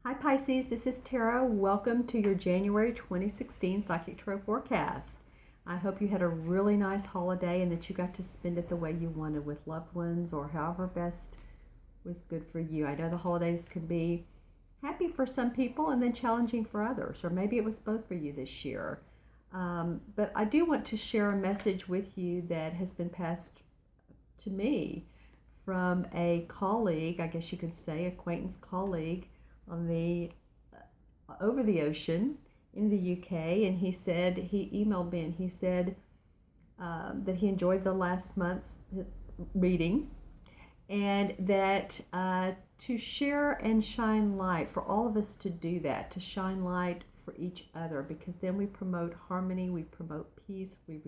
Hi Pisces, this is Tara. Welcome to your January 2016 Psychic Tarot Forecast. I hope you had a really nice holiday and that you got to spend it the way you wanted with loved ones or however best was good for you. I know the holidays can be happy for some people and then challenging for others, or maybe it was both for you this year. But I do want to share a message with you that has been passed to me from a colleague, I guess you could say, acquaintance colleague on the over the ocean in the UK, and he emailed me and he said that he enjoyed the last month's reading, and that to share and shine light, for all of us to do that, to shine light for each other, because then we promote harmony, we promote peace, we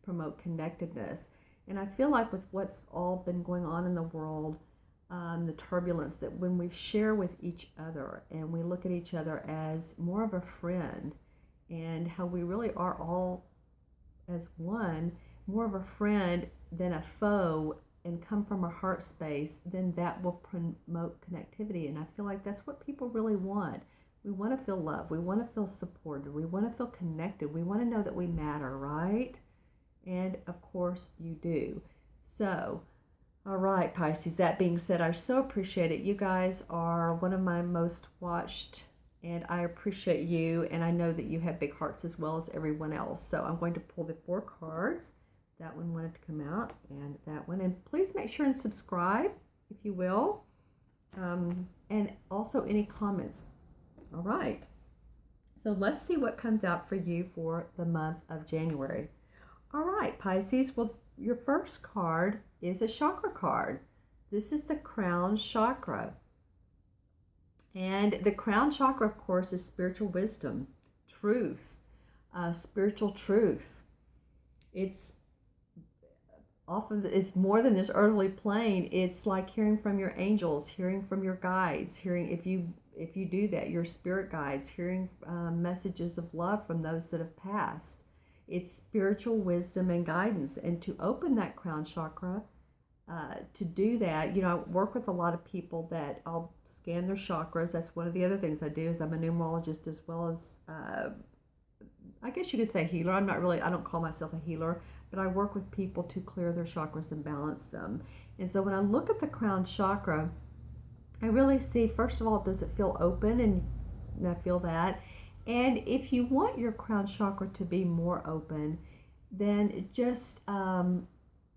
promote connectedness. And I feel like with what's all been going on in the world, the turbulence, that when we share with each other and we look at each other as more of a friend, and how we really are all as one, more of a friend than a foe, and come from our heart space, then that will promote connectivity. And I feel like that's what people really want. We want to feel loved. We want to feel supported. We want to feel connected. We want to know that we matter, right? And of course you do. So, all right, Pisces, that being said, I so appreciate it. You guys are one of my most watched, and I appreciate you, and I know that you have big hearts as well as everyone else. So I'm going to pull the 4 cards. That one wanted to come out, and that one. And please make sure and subscribe, if you will. And also any comments. All right. So let's see what comes out for you for the month of January. All right, Pisces. Well, your first card is a chakra card. This is the crown chakra. And the crown chakra, of course, is spiritual wisdom, truth, spiritual truth. It's more than this earthly plane. It's like hearing from your angels, hearing from your guides, hearing, if you do that, your spirit guides, hearing messages of love from those that have passed. It's spiritual wisdom and guidance. And to open that crown chakra, to do that, I work with a lot of people that I'll scan their chakras. That's one of the other things I do, is I'm a numerologist as well as, I guess you could say healer. I don't call myself a healer, but I work with people to clear their chakras and balance them. And so when I look at the crown chakra, I really see, first of all, does it feel open? And I feel that. And if you want your crown chakra to be more open, then just,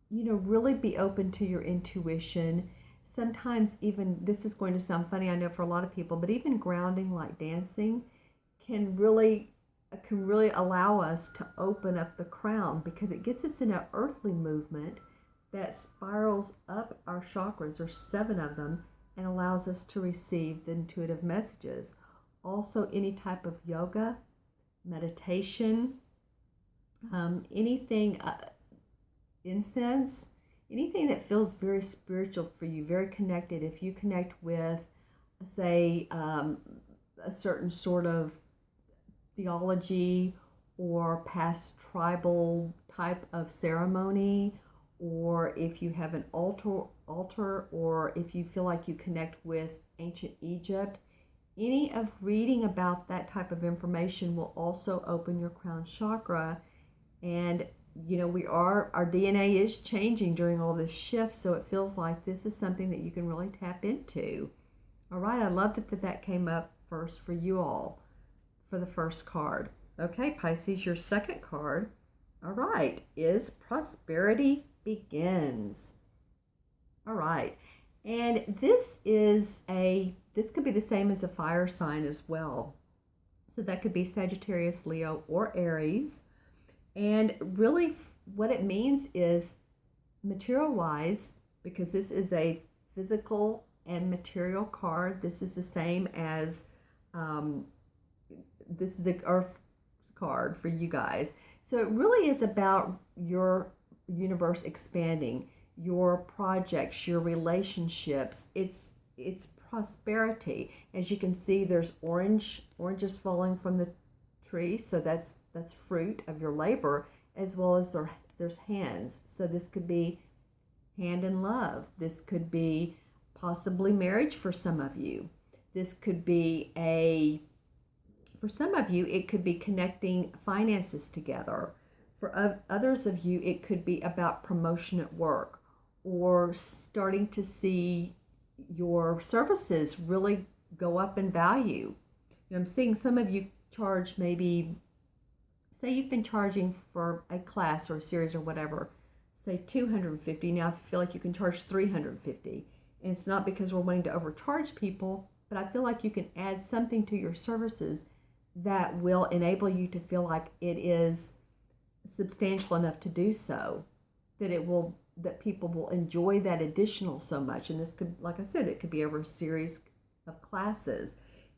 really be open to your intuition. Sometimes even, this is going to sound funny, I know, for a lot of people, but even grounding, like dancing, can really allow us to open up the crown, because it gets us in an earthly movement that spirals up our chakras. There's 7 of them, and allows us to receive the intuitive messages. Also, any type of yoga, meditation, anything, incense, anything that feels very spiritual for you, very connected. If you connect with, say, a certain sort of theology or past tribal type of ceremony, or if you have an altar, or if you feel like you connect with ancient Egypt, any of reading about that type of information will also open your crown chakra. And our DNA is changing during all this shift, so it feels like this is something that you can really tap into. All right, I love that came up first for you all for the first card. Okay, Pisces, your second card, all right, is Prosperity Begins. All right, and this could be the same as a fire sign as well. So that could be Sagittarius, Leo, or Aries. And really what it means is, material-wise, because this is a physical and material card, this is the same as, this is an earth card for you guys. So it really is about your universe expanding, your projects, your relationships. It's prosperity. As you can see, there's oranges falling from the tree, so that's fruit of your labor, as well as there's hands. So this could be hand in love. This could be possibly marriage for some of you. This could be for some of you, it could be connecting finances together. For others of you, it could be about promotion at work or starting to see your services really go up in value. I'm seeing some of you charge maybe, say you've been charging for a class or a series or whatever, say $250. Now I feel like you can charge $350. And it's not because we're wanting to overcharge people, but I feel like you can add something to your services that will enable you to feel like it is substantial enough to do so, that people will enjoy that additional so much. And this could, like I said, it could be over a series of classes.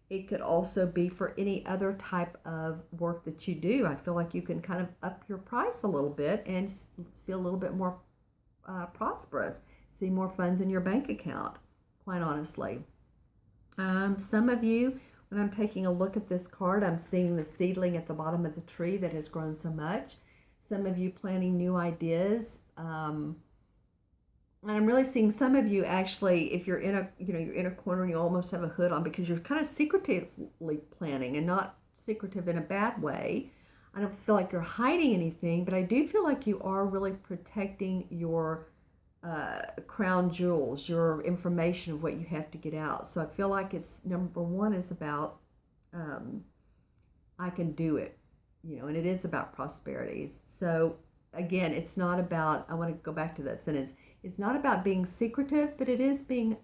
It could also be for any other type of work that you do. I feel like you can kind of up your price a little bit and feel a little bit more prosperous, see more funds in your bank account, quite honestly. Some of you, when I'm taking a look at this card, I'm seeing the seedling at the bottom of the tree that has grown so much. Some of you planning new ideas. And I'm really seeing some of you actually, if you're in a corner and you almost have a hood on because you're kind of secretively planning, and not secretive in a bad way. I don't feel like you're hiding anything, but I do feel like you are really protecting your crown jewels, your information of what you have to get out. So I feel like it's, number one is about I can do it, and it is about prosperity. So again, it's not about, I want to go back to that sentence, it's not about being secretive, but it is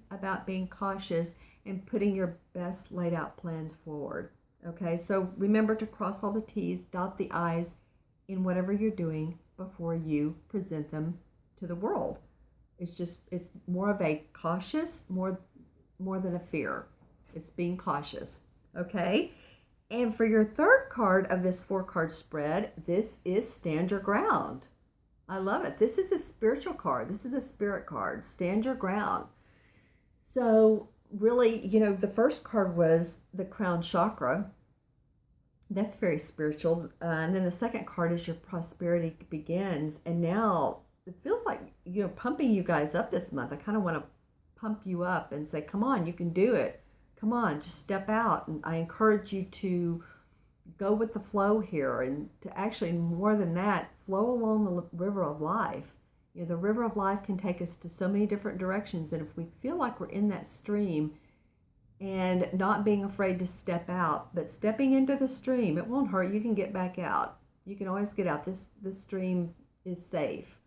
about being cautious and putting your best laid out plans forward. Okay, so remember to cross all the T's, dot the I's in whatever you're doing before you present them to the world. It's more of a cautious, more than a fear. It's being cautious. Okay, and for your third card of this 4-card spread, this is Stand Your Ground. I love it. This is a spiritual card. This is a spirit card. Stand your ground. So really, the first card was the crown chakra. That's very spiritual. And then the second card is your prosperity begins. And now it feels like, pumping you guys up this month. I kind of want to pump you up and say, come on, you can do it. Come on, just step out. And I encourage you to go with the flow here, and to actually, more than that, flow along the river of life. The river of life can take us to so many different directions, and if we feel like we're in that stream and not being afraid to step out, but stepping into the stream, it won't hurt. You can get back out. You can always get out. This stream is safe.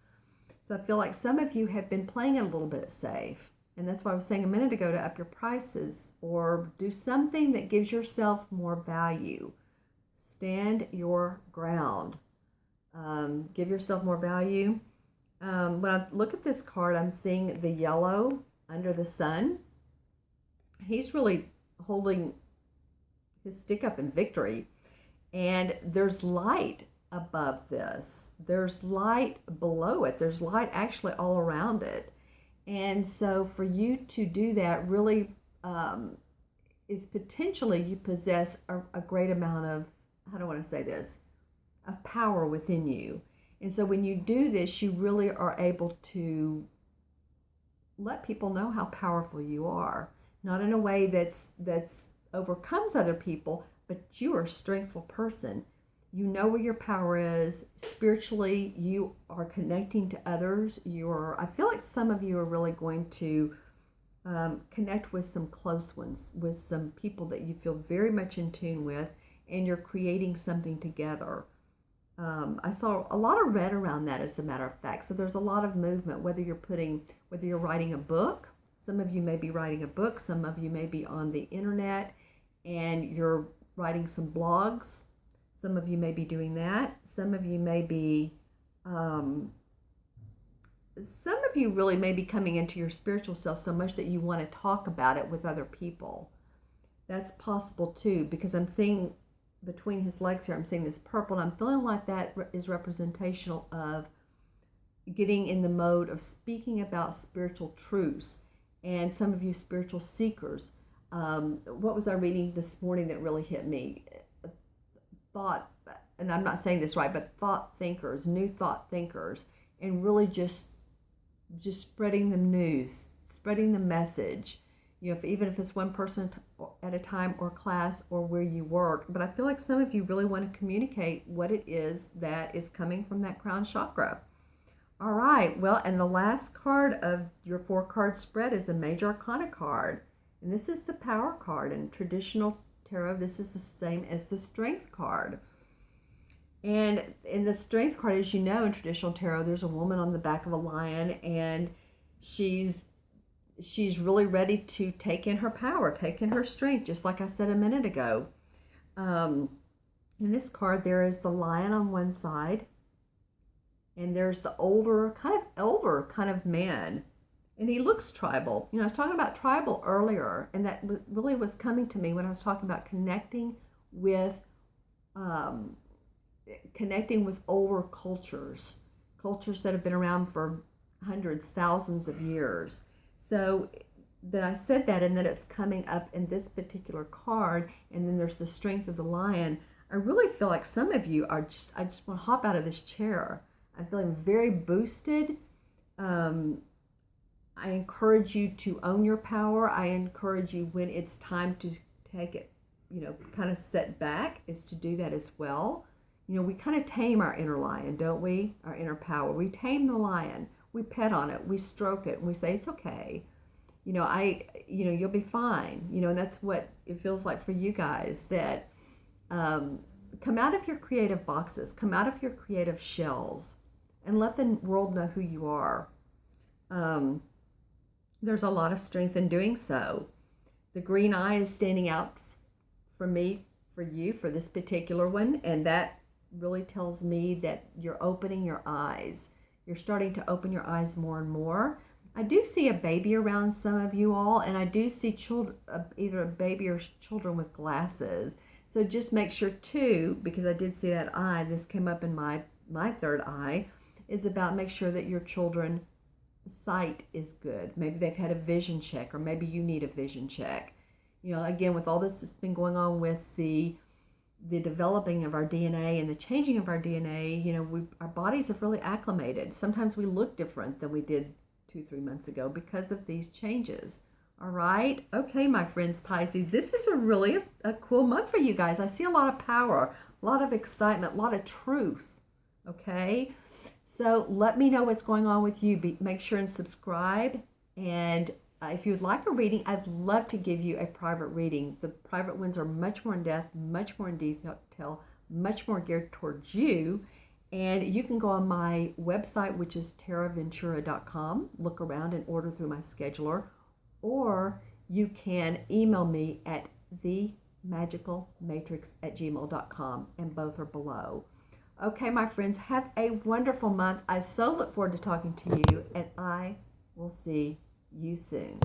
So I feel like some of you have been playing it a little bit safe, and that's why I was saying a minute ago to up your prices or do something that gives yourself more value. Stand your ground. Give yourself more value. When I look at this card, I'm seeing the yellow under the sun. He's really holding his stick up in victory. And there's light above this. There's light below it. There's light actually all around it. And so for you to do that really is potentially, you possess a great amount of, how do I want to say this, of power within you. And so when you do this, you really are able to let people know how powerful you are. Not in a way that's overcomes other people, but you are a strengthful person. You know where your power is. Spiritually, you are connecting to others. I feel like some of you are really going to connect with some close ones, with some people that you feel very much in tune with, and you're creating something together. I saw a lot of red around that, as a matter of fact. So there's a lot of movement, whether you're writing a book. Some of you may be writing a book. Some of you may be on the internet and you're writing some blogs. Some of you may be doing that. Some of you may be, some of you really may be coming into your spiritual self so much that you want to talk about it with other people. That's possible too, because I'm seeing between his legs here, I'm seeing this purple, and I'm feeling like that is representational of getting in the mode of speaking about spiritual truths. And some of you spiritual seekers, what was I reading this morning that really hit me? Thought, and I'm not saying this right, but thought thinkers, new thought thinkers, and really just spreading the news, spreading the message. even if it's one person at a time or class or where you work. But I feel like some of you really want to communicate what it is that is coming from that crown chakra. All right, well, and the last card of your 4-card spread is a Major Arcana card. And this is the Power card. In traditional tarot, this is the same as the Strength card. And in the Strength card, as you know, in traditional tarot, there's a woman on the back of a lion, and she's really ready to take in her power, take in her strength, just like I said a minute ago. In this card, there is the lion on one side, and there's the elder kind of man, and he looks tribal. I was talking about tribal earlier, and that really was coming to me when I was talking about connecting with older cultures that have been around for hundreds, thousands of years. So that I said that, and that it's coming up in this particular card, and then there's the strength of the lion. I really feel like some of you are I just want to hop out of this chair. I'm feeling very boosted. I encourage you to own your power. I encourage you, when it's time to take it, kind of set back, is to do that as well. We kind of tame our inner lion, don't we? Our inner power. We tame the lion. We pet on it. We stroke it, and we say, it's okay. You'll be fine. And that's what it feels like for you guys, that come out of your creative boxes, come out of your creative shells, and let the world know who you are. There's a lot of strength in doing so. The green eye is standing out for me, for you, for this particular one, and that really tells me that you're opening your eyes. You're starting to open your eyes more and more. I do see a baby around some of you all, and I do see children, either a baby or children with glasses. So just make sure too, because I did see that eye, this came up in my third eye, is about make sure that your children's sight is good. Maybe they've had a vision check, or maybe you need a vision check. Again, with all this that's been going on with the developing of our DNA and the changing of our DNA, our bodies have really acclimated. Sometimes we look different than we did 2-3 months ago because of these changes. All right. Okay, my friends, Pisces, this is really a cool month for you guys. I see a lot of power, a lot of excitement, a lot of truth. Okay. So let me know what's going on with you. Make sure and subscribe. And if you would like a reading, I'd love to give you a private reading. The private ones are much more in depth, much more in detail, much more geared towards you. And you can go on my website, which is taraventura.com, look around and order through my scheduler. Or you can email me at themagicalmatrix@gmail.com, and both are below. Okay, my friends, have a wonderful month. I so look forward to talking to you, and I will see you soon.